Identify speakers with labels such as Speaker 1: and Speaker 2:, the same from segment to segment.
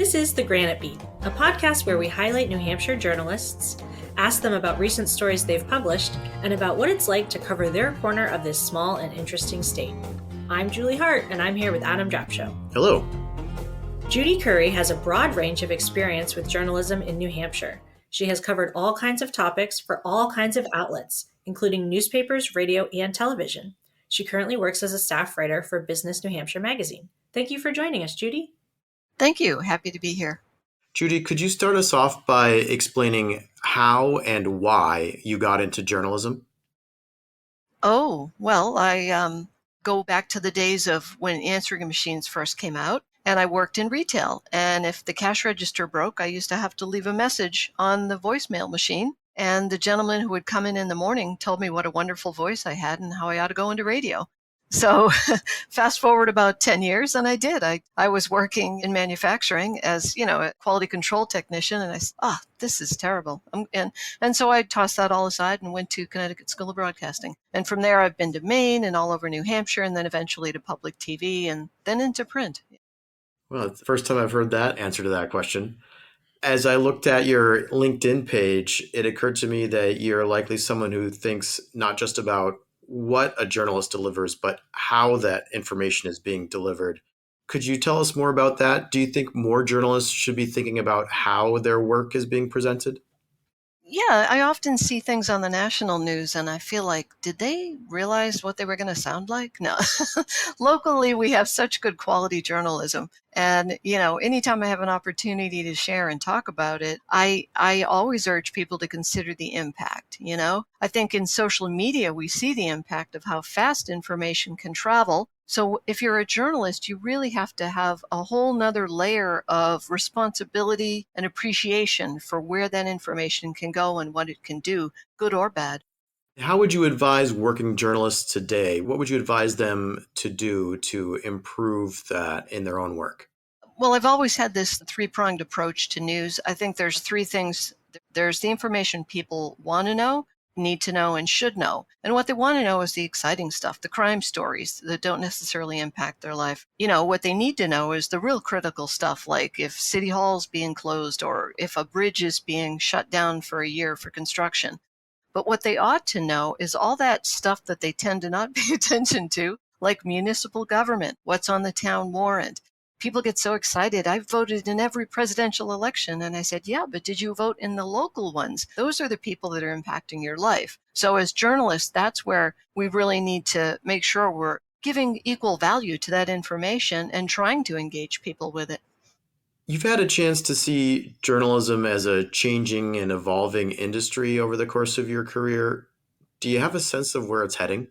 Speaker 1: This is the Granite Beat, a podcast where we highlight New Hampshire journalists, ask them about recent stories they've published, and about what it's like to cover their corner of this small and interesting state. I'm Julie Hart, and I'm here with Adam Drapcho.
Speaker 2: Hello.
Speaker 1: Judi Currie has a broad range of experience with journalism in New Hampshire. She has covered all kinds of topics for all kinds of outlets, including newspapers, radio, and television. She currently works as a staff writer for Business New Hampshire Magazine. Thank you for joining us, Judi.
Speaker 3: Thank you. Happy to be here.
Speaker 2: Judi, could you start us off by explaining how and why you got into journalism?
Speaker 3: Oh, well, I go back to the days of when answering machines first came out, and I worked in retail. And if the cash register broke, I used to have to leave a message on the voicemail machine. And the gentleman who would come in the morning told me what a wonderful voice I had and how I ought to go into radio. So fast forward about 10 years, and I did. I was working in manufacturing as, a quality control technician, and I said, this is terrible. And so I tossed that all aside and went to Connecticut School of Broadcasting. And from there, I've been to Maine and all over New Hampshire, and then eventually to public TV, and then into print.
Speaker 2: Well, it's the first time I've heard that answer to that question. As I looked at your LinkedIn page, it occurred to me that you're likely someone who thinks not just about what a journalist delivers, but how that information is being delivered. Could you tell us more about that? Do you think more journalists should be thinking about how their work is being presented?
Speaker 3: Yeah, I often see things on the national news and I feel like, did they realize what they were going to sound like? No. Locally, we have such good quality journalism. And, anytime I have an opportunity to share and talk about it, I always urge people to consider the impact. I think in social media, we see the impact of how fast information can travel. So if you're a journalist, you really have to have a whole nother layer of responsibility and appreciation for where that information can go and what it can do, good or bad.
Speaker 2: How would you advise working journalists today? What would you advise them to do to improve that in their own work?
Speaker 3: Well, I've always had this three-pronged approach to news. I think there's three things. There's the information people want to know, need to know, and should know. And what they want to know is the exciting stuff, the crime stories that don't necessarily impact their life. What they need to know is the real critical stuff, like if City Hall's being closed or if a bridge is being shut down for a year for construction. But what they ought to know is all that stuff that they tend to not pay attention to, like municipal government, what's on the town warrant. People get so excited. I voted in every presidential election. And I said, yeah, but did you vote in the local ones? Those are the people that are impacting your life. So as journalists, that's where we really need to make sure we're giving equal value to that information and trying to engage people with it.
Speaker 2: You've had a chance to see journalism as a changing and evolving industry over the course of your career. Do you have a sense of where it's heading?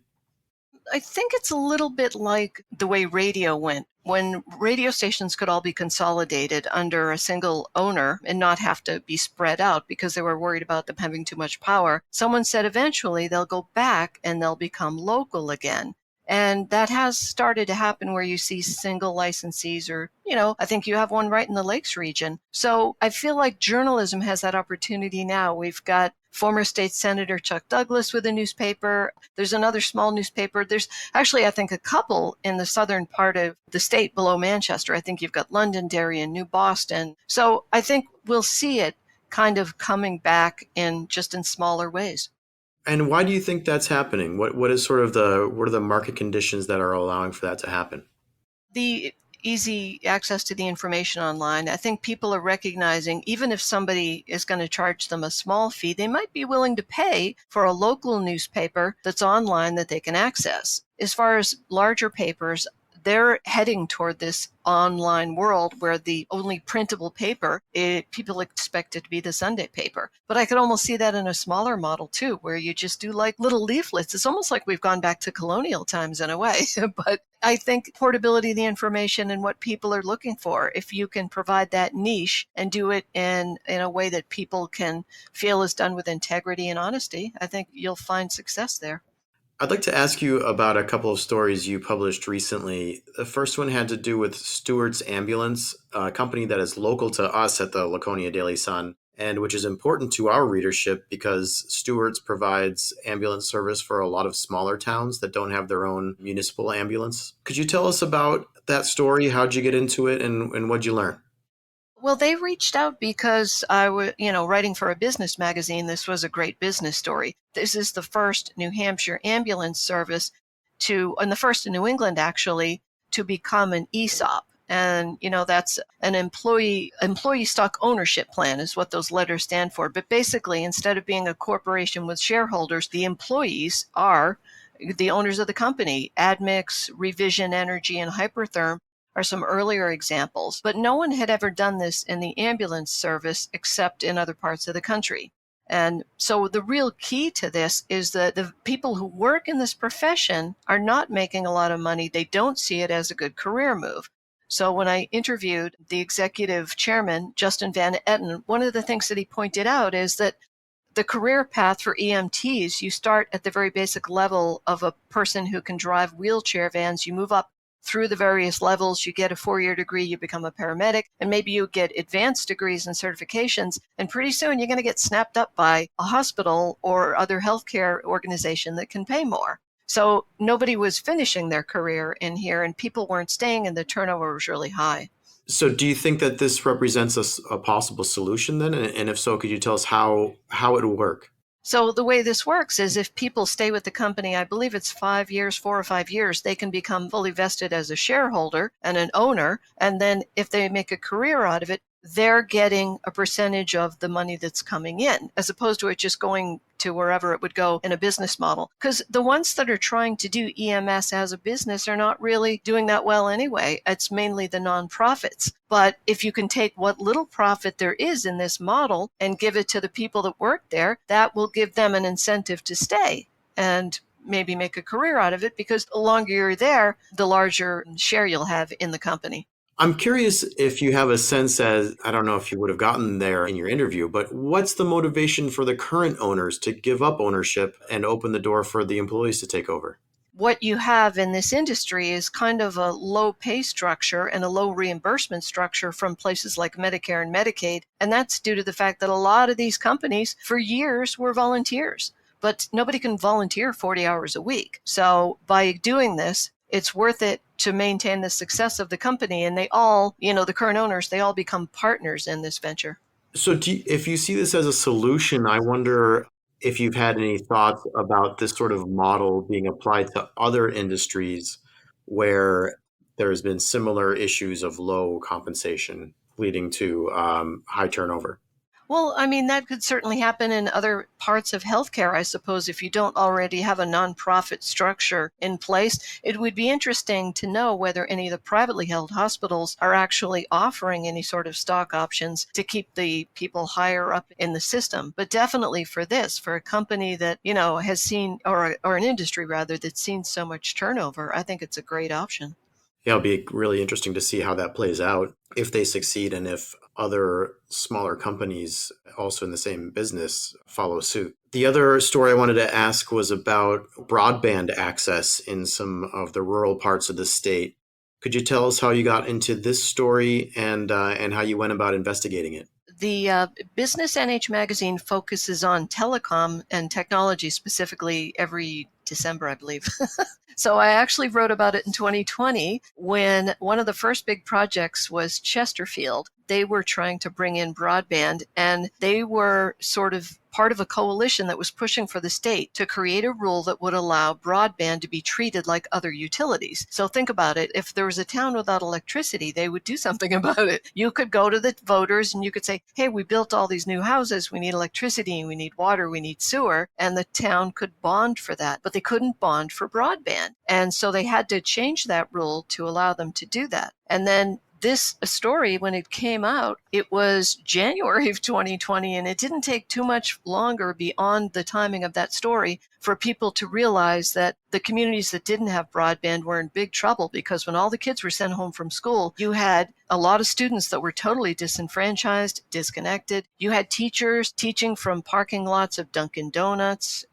Speaker 3: I think it's a little bit like the way radio went. When radio stations could all be consolidated under a single owner and not have to be spread out because they were worried about them having too much power, someone said eventually they'll go back and they'll become local again. And that has started to happen where you see single licensees or, I think you have one right in the Lakes region. So I feel like journalism has that opportunity now. We've got former state senator Chuck Douglas with a newspaper. There's another small newspaper. There's actually, I think, a couple in the southern part of the state below Manchester. I think you've got Londonderry and New Boston. So I think we'll see it kind of coming back in smaller ways.
Speaker 2: And why do you think that's happening? What are the market conditions that are allowing for that to happen?
Speaker 3: The easy access to the information online. I think people are recognizing even if somebody is going to charge them a small fee, they might be willing to pay for a local newspaper that's online that they can access. As far as larger papers, they're heading toward this online world where the only printable paper, people expect it to be the Sunday paper. But I could almost see that in a smaller model too, where you just do like little leaflets. It's almost like we've gone back to colonial times in a way. But I think portability of the information and what people are looking for, if you can provide that niche and do it in a way that people can feel is done with integrity and honesty, I think you'll find success there.
Speaker 2: I'd like to ask you about a couple of stories you published recently. The first one had to do with Stewart's Ambulance, a company that is local to us at the Laconia Daily Sun, and which is important to our readership because Stewart's provides ambulance service for a lot of smaller towns that don't have their own municipal ambulance. Could you tell us about that story? How'd you get into it and what'd you learn?
Speaker 3: Well, they reached out because I was, writing for a business magazine. This was a great business story. This is the first New Hampshire ambulance service and the first in New England, actually, to become an ESOP. And, that's an employee stock ownership plan is what those letters stand for. But basically, instead of being a corporation with shareholders, the employees are the owners of the company. Admix, Revision Energy, and Hypertherm are some earlier examples, but no one had ever done this in the ambulance service except in other parts of the country. And so the real key to this is that the people who work in this profession are not making a lot of money. They don't see it as a good career move. So when I interviewed the executive chairman, Justin Van Etten, one of the things that he pointed out is that the career path for EMTs, you start at the very basic level of a person who can drive wheelchair vans. You move up through the various levels, you get a 4-year degree, you become a paramedic, and maybe you get advanced degrees and certifications. And pretty soon you're going to get snapped up by a hospital or other healthcare organization that can pay more. So nobody was finishing their career in here, and people weren't staying, and the turnover was really high.
Speaker 2: So do you think that this represents a possible solution then? And if so, could you tell us how it will work?
Speaker 3: So the way this works is if people stay with the company, I believe it's 5 years, 4 or 5 years, they can become fully vested as a shareholder and an owner. And then if they make a career out of it, they're getting a percentage of the money that's coming in, as opposed to it just going to wherever it would go in a business model. Because the ones that are trying to do EMS as a business are not really doing that well anyway. It's mainly the nonprofits. But if you can take what little profit there is in this model and give it to the people that work there, that will give them an incentive to stay and maybe make a career out of it, because the longer you're there, the larger share you'll have in the company.
Speaker 2: I'm curious if you have a sense as, I don't know if you would have gotten there in your interview, but what's the motivation for the current owners to give up ownership and open the door for the employees to take over?
Speaker 3: What you have in this industry is kind of a low pay structure and a low reimbursement structure from places like Medicare and Medicaid. And that's due to the fact that a lot of these companies for years were volunteers, but nobody can volunteer 40 hours a week. So by doing this, it's worth it to maintain the success of the company. And they all, the current owners, they all become partners in this venture.
Speaker 2: So if you see this as a solution, I wonder if you've had any thoughts about this sort of model being applied to other industries where there's been similar issues of low compensation leading to high turnover.
Speaker 3: Well, I mean, that could certainly happen in other parts of healthcare, I suppose, if you don't already have a nonprofit structure in place. It would be interesting to know whether any of the privately held hospitals are actually offering any sort of stock options to keep the people higher up in the system. But definitely for a company that, has seen, or an industry rather, that's seen so much turnover, I think it's a great option.
Speaker 2: Yeah, it'll be really interesting to see how that plays out, if they succeed and if other smaller companies also in the same business follow suit. The other story I wanted to ask was about broadband access in some of the rural parts of the state. Could you tell us how you got into this story and how you went about investigating it?
Speaker 3: The Business NH Magazine focuses on telecom and technology specifically every December, I believe. So I actually wrote about it in 2020 when one of the first big projects was Chesterfield. They were trying to bring in broadband, and they were sort of part of a coalition that was pushing for the state to create a rule that would allow broadband to be treated like other utilities. So think about it. If there was a town without electricity, they would do something about it. You could go to the voters and you could say, hey, we built all these new houses. We need electricity, we need water, we need sewer. And the town could bond for that, but they couldn't bond for broadband. And so they had to change that rule to allow them to do that. And then this story, when it came out, it was January of 2020, and it didn't take too much longer beyond the timing of that story for people to realize that the communities that didn't have broadband were in big trouble, because when all the kids were sent home from school, you had a lot of students that were totally disenfranchised, disconnected. You had teachers teaching from parking lots of Dunkin' Donuts,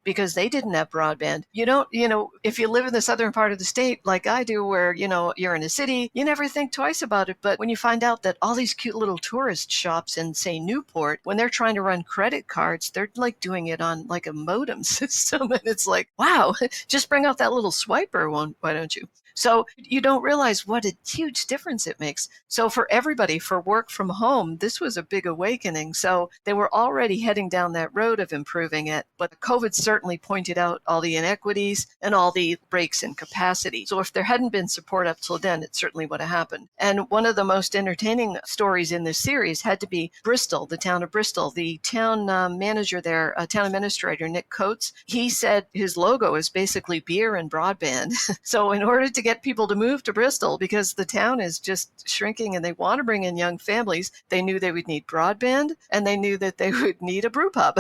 Speaker 3: because they didn't have broadband. If you live in the southern part of the state like I do, where, you're in a city, you never think twice about it. But when you find out that all these cute little tourist shops in, say, Newport, when they're trying to run credit cards, they're like doing it on like a modem system. And it's like, wow, just bring out that little swiper one, why don't you? So you don't realize what a huge difference it makes. So for everybody, for work from home, this was a big awakening. So they were already heading down that road of improving it, but COVID certainly pointed out all the inequities and all the breaks in capacity. So if there hadn't been support up till then, it certainly would have happened. And one of the most entertaining stories in this series had to be Bristol, the town of Bristol. The town manager there, town administrator, Nick Coates, he said his logo is basically beer and broadband. So in order to get people to move to Bristol, because the town is just shrinking and they want to bring in young families, they knew they would need broadband and they knew that they would need a brew pub.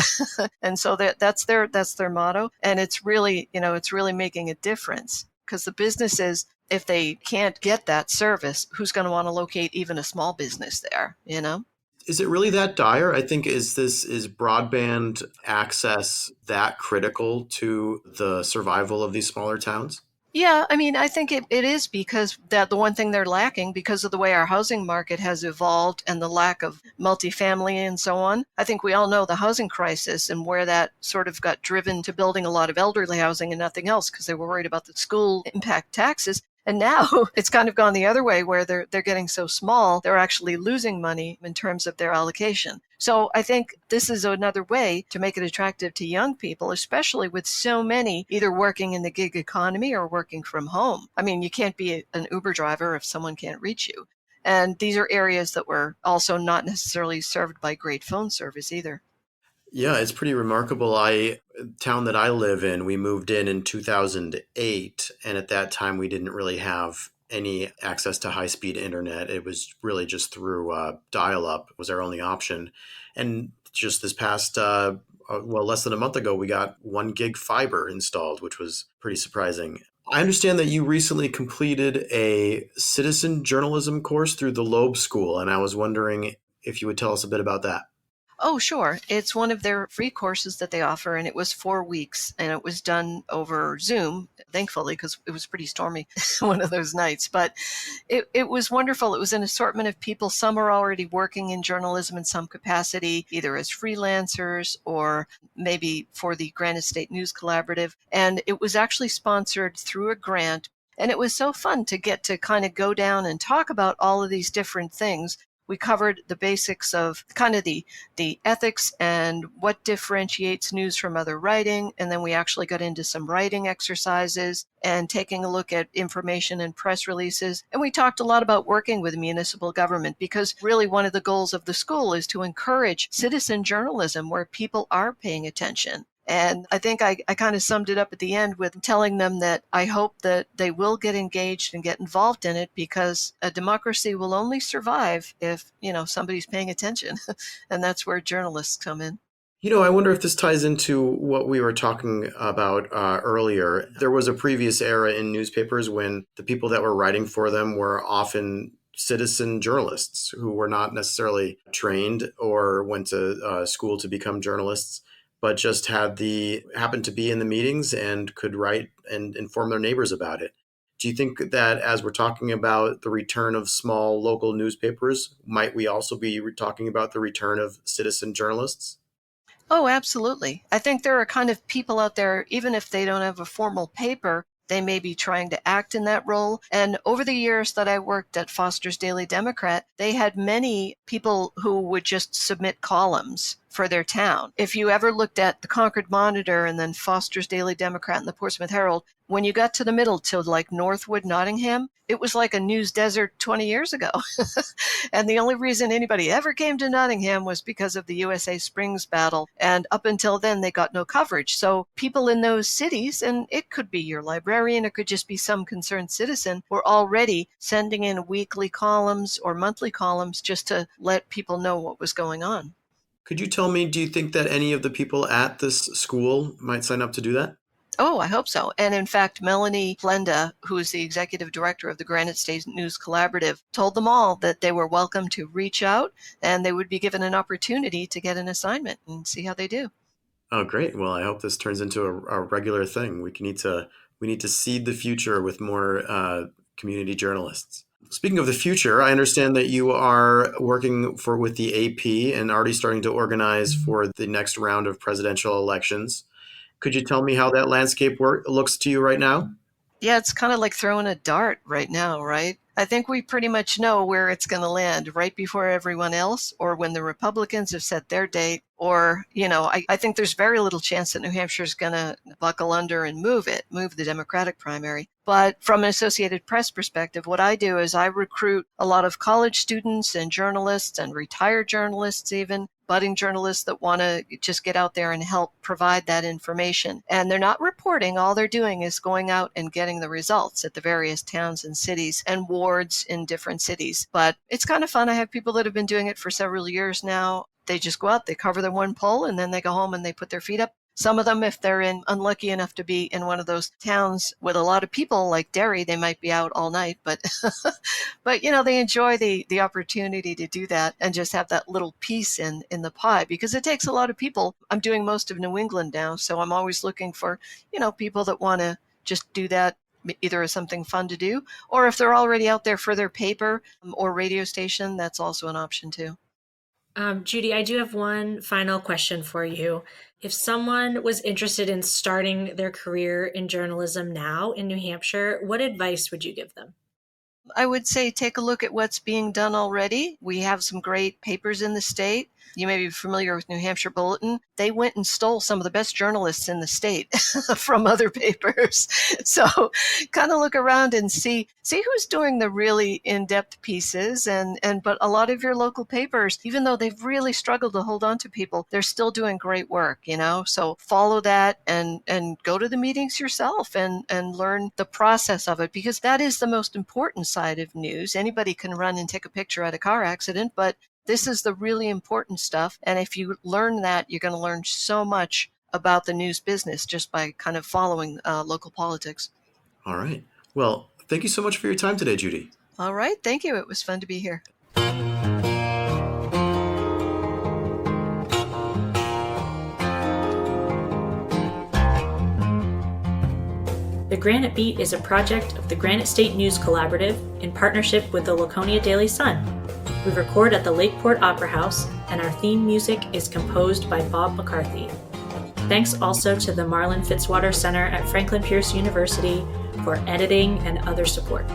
Speaker 3: And so that's their motto. And it's really, it's really making a difference, because the businesses, if they can't get that service, who's going to want to locate even a small business there,
Speaker 2: Is it really that dire? I think is broadband access that critical to the survival of these smaller towns?
Speaker 3: Yeah, I mean, I think it is, because that the one thing they're lacking, because of the way our housing market has evolved and the lack of multifamily and so on. I think we all know the housing crisis and where that sort of got driven to building a lot of elderly housing and nothing else, because they were worried about the school impact taxes. And now it's kind of gone the other way, where they're getting so small, they're actually losing money in terms of their allocation. So I think this is another way to make it attractive to young people, especially with so many either working in the gig economy or working from home. I mean, you can't be an Uber driver if someone can't reach you. And these are areas that were also not necessarily served by great phone service either.
Speaker 2: Yeah, it's pretty remarkable. Town that I live in, we moved in 2008, and at that time we didn't really have any access to high-speed internet. It was really just through dial-up was our only option. And just this past, less than a month ago, we got 1 gig fiber installed, which was pretty surprising. I understand that you recently completed a citizen journalism course through the Loeb School, and I was wondering if you would tell us a bit about that.
Speaker 3: Oh, sure. It's one of their free courses that they offer, and it was 4 weeks, and it was done over Zoom, thankfully, because it was pretty stormy one of those nights. But it was wonderful. It was an assortment of people. Some are already working in journalism in some capacity, either as freelancers or maybe for the Granite State News Collaborative. And it was actually sponsored through a grant. And it was so fun to get to kind of go down and talk about all of these different things. We covered the basics of kind of the ethics and what differentiates news from other writing. And then we actually got into some writing exercises and taking a look at information and press releases. And we talked a lot about working with municipal government, because really one of the goals of the school is to encourage citizen journalism where people are paying attention. And I think I kind of summed it up at the end with telling them that I hope that they will get engaged and get involved in it, because a democracy will only survive if, somebody's paying attention. And that's where journalists come in.
Speaker 2: I wonder if this ties into what we were talking about earlier. There was a previous era in newspapers when the people that were writing for them were often citizen journalists who were not necessarily trained or went to school to become journalists, but just happened to be in the meetings and could write and inform their neighbors about it. Do you think that as we're talking about the return of small local newspapers, might we also be talking about the return of citizen journalists?
Speaker 3: Oh, absolutely. I think there are kind of people out there, even if they don't have a formal paper, they may be trying to act in that role. And over the years that I worked at Foster's Daily Democrat, they had many people who would just submit columns for their town. If you ever looked at the Concord Monitor and then Foster's Daily Democrat and the Portsmouth Herald, when you got to the middle to like Northwood, Nottingham, it was like a news desert 20 years ago. And the only reason anybody ever came to Nottingham was because of the USA Springs battle. And up until then, they got no coverage. So people in those cities, and it could be your librarian, it could just be some concerned citizen, were already sending in weekly columns or monthly columns just to let people know what was going on.
Speaker 2: Could you tell me, do you think that any of the people at this school might sign up to do that?
Speaker 3: Oh, I hope so. And in fact, Melanie Plenda, who is the executive director of the Granite State News Collaborative, told them all that they were welcome to reach out and they would be given an opportunity to get an assignment and see how they do.
Speaker 2: Oh, great. Well, I hope this turns into a regular thing. We need to seed the future with more community journalists. Speaking of the future, I understand that you are working with the AP and already starting to organize for the next round of presidential elections. Could you tell me how that landscape looks to you right now?
Speaker 3: Yeah, it's kind of like throwing a dart right now, right? I think we pretty much know where it's going to land right before everyone else, or when the Republicans have set their date, or, I think there's very little chance that New Hampshire is going to buckle under and move the Democratic primary. But from an Associated Press perspective, what I do is I recruit a lot of college students and journalists and retired journalists, even budding journalists that want to just get out there and help provide that information. And they're not reporting. All they're doing is going out and getting the results at the various towns and cities and wards in different cities. But it's kind of fun. I have people that have been doing it for several years now. They just go out, they cover their one poll, and then they go home and they put their feet up. Some of them, if they're unlucky enough to be in one of those towns with a lot of people like Derry, they might be out all night. But, they enjoy the opportunity to do that and just have that little piece in the pie, because it takes a lot of people. I'm doing most of New England now, so I'm always looking for, people that want to just do that either as something fun to do, or if they're already out there for their paper or radio station, that's also an option too.
Speaker 1: Judi, I do have one final question for you. If someone was interested in starting their career in journalism now in New Hampshire, what advice would you give them?
Speaker 3: I would say take a look at what's being done already. We have some great papers in the state. You may be familiar with New Hampshire Bulletin. They went and stole some of the best journalists in the state from other papers. So kind of look around and see who's doing the really in-depth pieces. But a lot of your local papers, even though they've really struggled to hold on to people, they're still doing great work, So follow that and go to the meetings yourself and learn the process of it, because that is the most important side of news. Anybody can run and take a picture at a car accident, but this is the really important stuff. And if you learn that, you're going to learn so much about the news business just by kind of following local politics.
Speaker 2: All right. Well, thank you so much for your time today, Judi.
Speaker 3: All right. Thank you. It was fun to be here.
Speaker 1: The Granite Beat is a project of the Granite State News Collaborative in partnership with the Laconia Daily Sun. We record at the Lakeport Opera House, and our theme music is composed by Bob McCarthy. Thanks also to the Marlin Fitzwater Center at Franklin Pierce University for editing and other support.